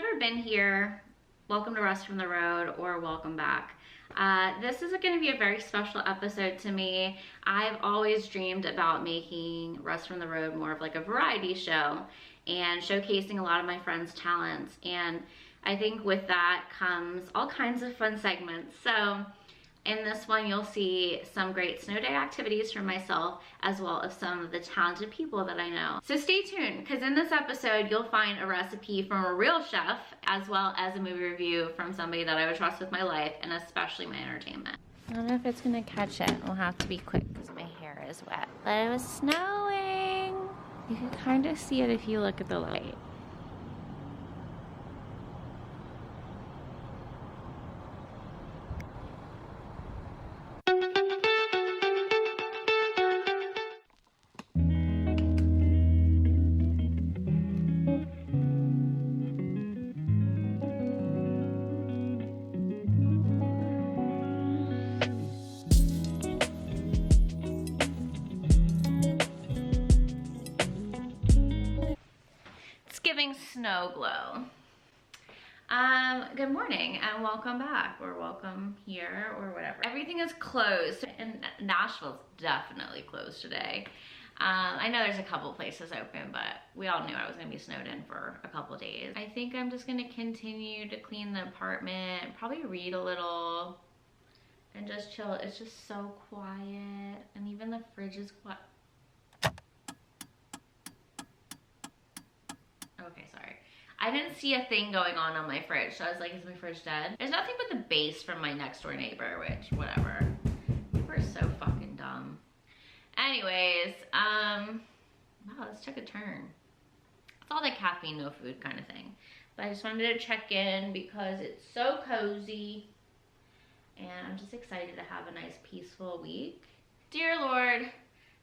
never been here, welcome to Rust from the Road, or welcome back. This is going to be a very special episode to me. I've always dreamed about making Rust from the Road more of like a variety show and showcasing a lot of my friends' talents. And I think with that comes all kinds of fun segments. So in this one, you'll see some great snow day activities from myself, as well as some of the talented people that I know. So stay tuned, because in this episode, you'll find a recipe from a real chef, as well as a movie review from somebody that I would trust with my life, and especially my entertainment. I don't know if it's gonna catch it. We'll have to be quick because my hair is wet. But it was snowing. You can kind of see it if you look at the light. Giving snow glow. Good morning and welcome back, or welcome here, or whatever. Everything is closed, and Nashville's definitely closed today. I know there's a couple places open, but we all knew I was gonna be snowed in for a couple days. I think I'm just gonna continue to clean the apartment, probably read a little, and just chill. It's just so quiet, and even the fridge is quiet. Okay, sorry. I didn't see a thing going on my fridge, so I was like, is my fridge dead? There's nothing but the bass from my next door neighbor, which, whatever. People are so fucking dumb. Anyways, wow, this took a turn. It's all the caffeine, no food kind of thing. But I just wanted to check in because it's so cozy. And I'm just excited to have a nice, peaceful week. Dear Lord,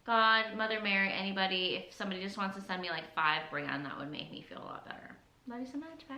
God, Mother Mary, anybody, if somebody just wants to send me like 5 grand, that would make me feel a lot better. Love you so much, bye.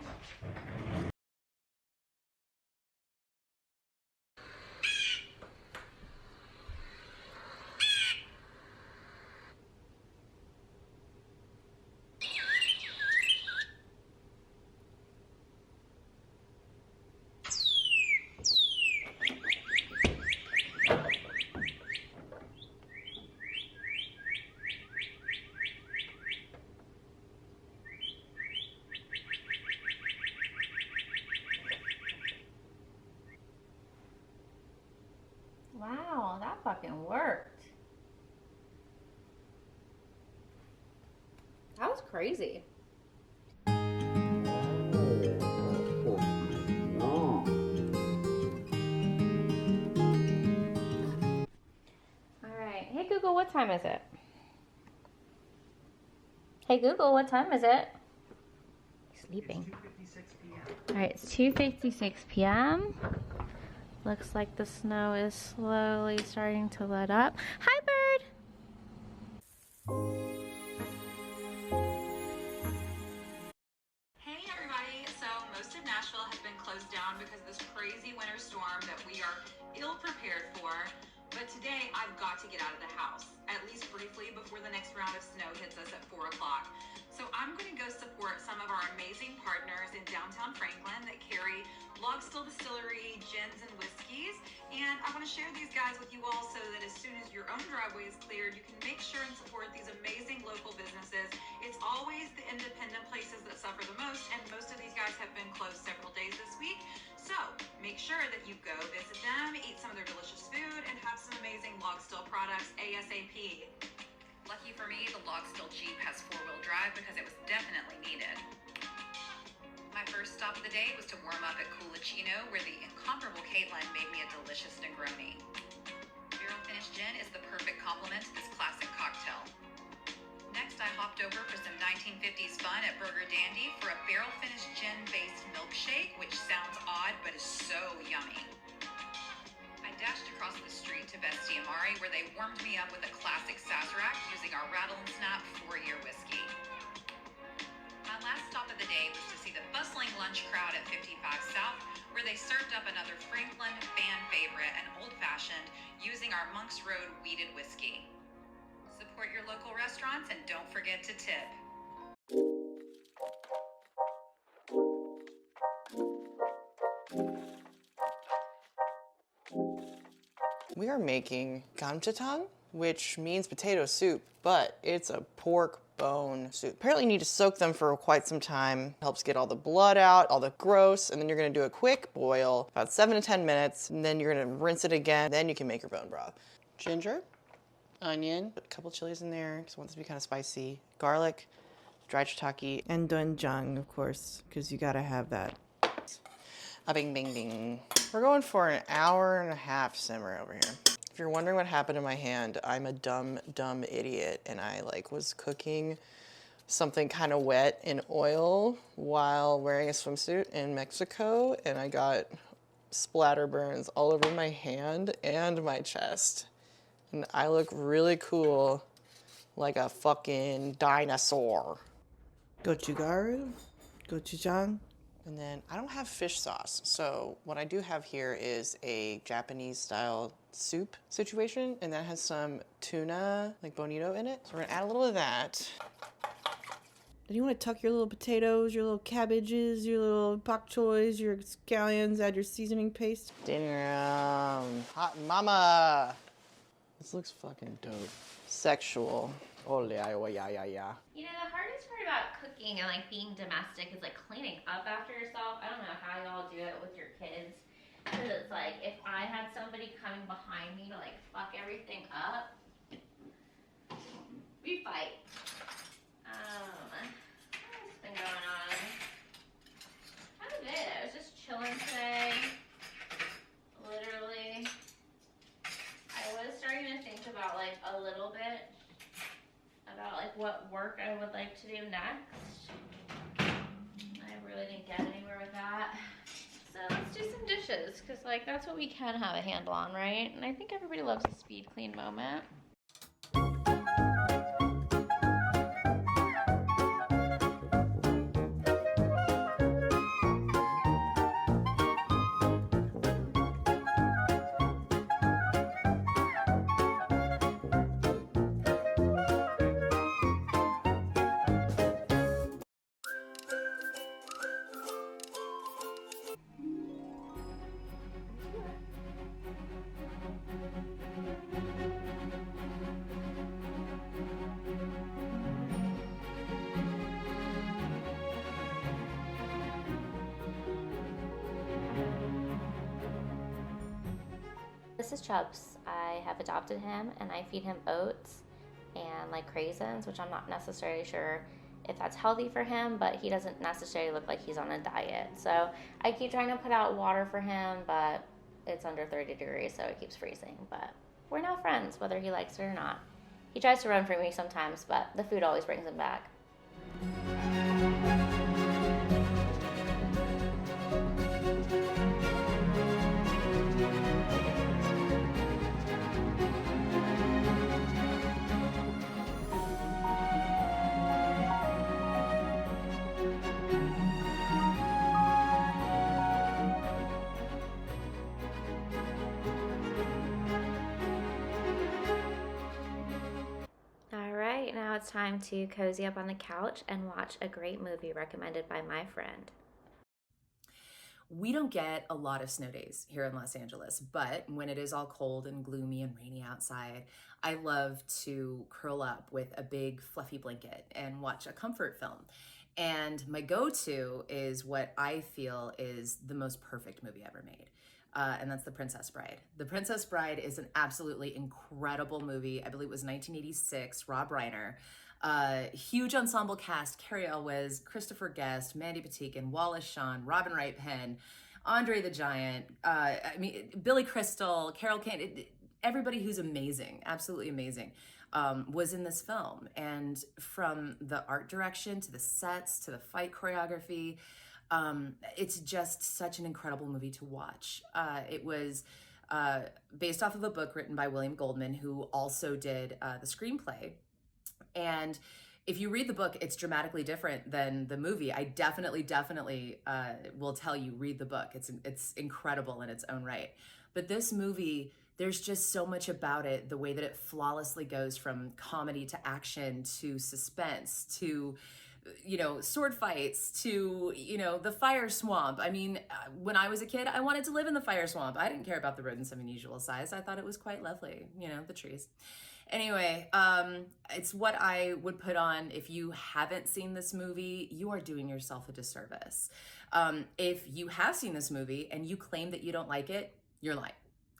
Wow, that fucking worked. That was crazy. Alright, hey Google, what time is it? Hey Google, what time is it? He's sleeping. Alright, it's 2:56 p.m. Looks like the snow is slowly starting to let up. Hi, bird! Hey everybody! So most of Nashville has been closed down because of this crazy winter storm that we are ill prepared for. But today I've got to get out of the house, at least briefly, before the next round of snow hits us at 4 o'clock. So I'm going to go support some of our amazing partners in downtown Franklin that carry Log Still Distillery, gins, and whiskeys. And I want to share these guys with you all so that as soon as your own driveway is cleared, you can make sure and support these amazing local businesses. It's always the independent places that suffer the most, and most of these guys have been closed several days this week. So make sure that you go visit them, eat some of their delicious food, and have some amazing Log Still products ASAP. Lucky for me, the Log Still Jeep has 4-wheel drive because it was definitely needed. My first stop of the day was to warm up at Coolachino, where the incomparable Caitlin made me a delicious Negroni. Barrel finished gin is the perfect complement to this classic cocktail. Next, I hopped over for some 1950s fun at Burger Dandy for a barrel finished gin-based milkshake, which sounds odd but is so yummy. I dashed across the street to Bestie Amari, where they warmed me up with a classic Sazerac using our Rattle and Snap 4-year whiskey. My last stop of the day was to see the bustling lunch crowd at 55 South, where they served up another Franklin fan favorite, an old-fashioned, using our Monk's Road wheated whiskey. Support your local restaurants and don't forget to tip. We are making gamjatang, which means potato soup, but it's a pork bone soup. Apparently you need to soak them for quite some time. Helps get all the blood out, all the gross, and then you're gonna do a quick boil, about 7 to 10 minutes, and then you're gonna rinse it again. Then you can make your bone broth. Ginger, onion, put a couple chilies in there because I want this to be kind of spicy. Garlic, dried shiitake, and doenjang, of course, because you gotta have that. A bing, bing, bing. We're going for an hour and a half simmer over here. If you're wondering what happened to my hand, I'm a dumb idiot, and I was cooking something kind of wet in oil while wearing a swimsuit in Mexico, and I got splatter burns all over my hand and my chest. And I look really cool, like a fucking dinosaur. Gochugaru, gochujang. And then I don't have fish sauce, so what I do have here is a Japanese style soup situation, and that has some tuna, like bonito in it. So we're gonna add a little of that. Then you want to tuck your little potatoes, your little cabbages, your little pak choys, your scallions, add your seasoning paste. Damn, hot mama. This looks fucking dope. Sexual. Ole, yeah. You know, the hardest part about cooking and being domestic is cleaning up after yourself. I don't know how y'all do it with your kids. Because it's if I had somebody coming behind me to fuck everything up, we fight. What's been going on? Kind of it. I was just chilling today. Literally. I was starting to think about a little bit about what work I would like to do next. I really didn't get anywhere with that. So let's do some dishes, because that's what we can have a handle on, right? And I think everybody loves a speed clean moment. This is Chubbs. I have adopted him and I feed him oats and craisins, which I'm not necessarily sure if that's healthy for him, but he doesn't necessarily look like he's on a diet. So I keep trying to put out water for him, but it's under 30 degrees, so it keeps freezing. But we're now friends, whether he likes it or not. He tries to run from me sometimes, but the food always brings him back. Now it's time to cozy up on the couch and watch a great movie recommended by my friend. We don't get a lot of snow days here in Los Angeles, but when it is all cold and gloomy and rainy outside, I love to curl up with a big fluffy blanket and watch a comfort film. And my go-to is what I feel is the most perfect movie ever made. And that's The Princess Bride. The Princess Bride is an absolutely incredible movie. I believe it was 1986, Rob Reiner. Huge ensemble cast: Cary Elwes, Christopher Guest, Mandy Patinkin, Wallace Shawn, Robin Wright Penn, Andre the Giant, Billy Crystal, Carol Kane, everybody who's amazing, absolutely amazing, was in this film. And from the art direction to the sets to the fight choreography, it's just such an incredible movie to watch. It was based off of a book written by William Goldman, who also did the screenplay. And if you read the book, it's dramatically different than the movie. I definitely will tell you, read the book. It's incredible in its own right. But this movie, there's just so much about it, the way that it flawlessly goes from comedy to action to suspense to you know, sword fights to, you know, the fire swamp. I mean, when I was a kid, I wanted to live in the fire swamp. I didn't care about the rodents of unusual size. I thought it was quite lovely, you know, the trees. Anyway, it's what I would put on. If you haven't seen this movie, you are doing yourself a disservice. If you have seen this movie and you claim that you don't like it, you're lying,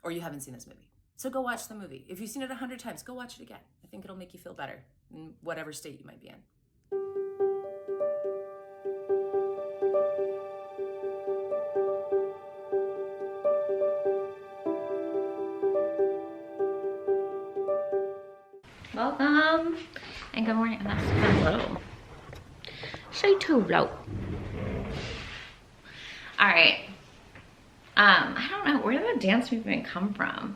or you haven't seen this movie. So go watch the movie. If you've seen it 100 times, go watch it again. I think it'll make you feel better in whatever state you might be in. Welcome and good morning. That's too low. Say too low. All right. I don't know, where did the dance movement come from?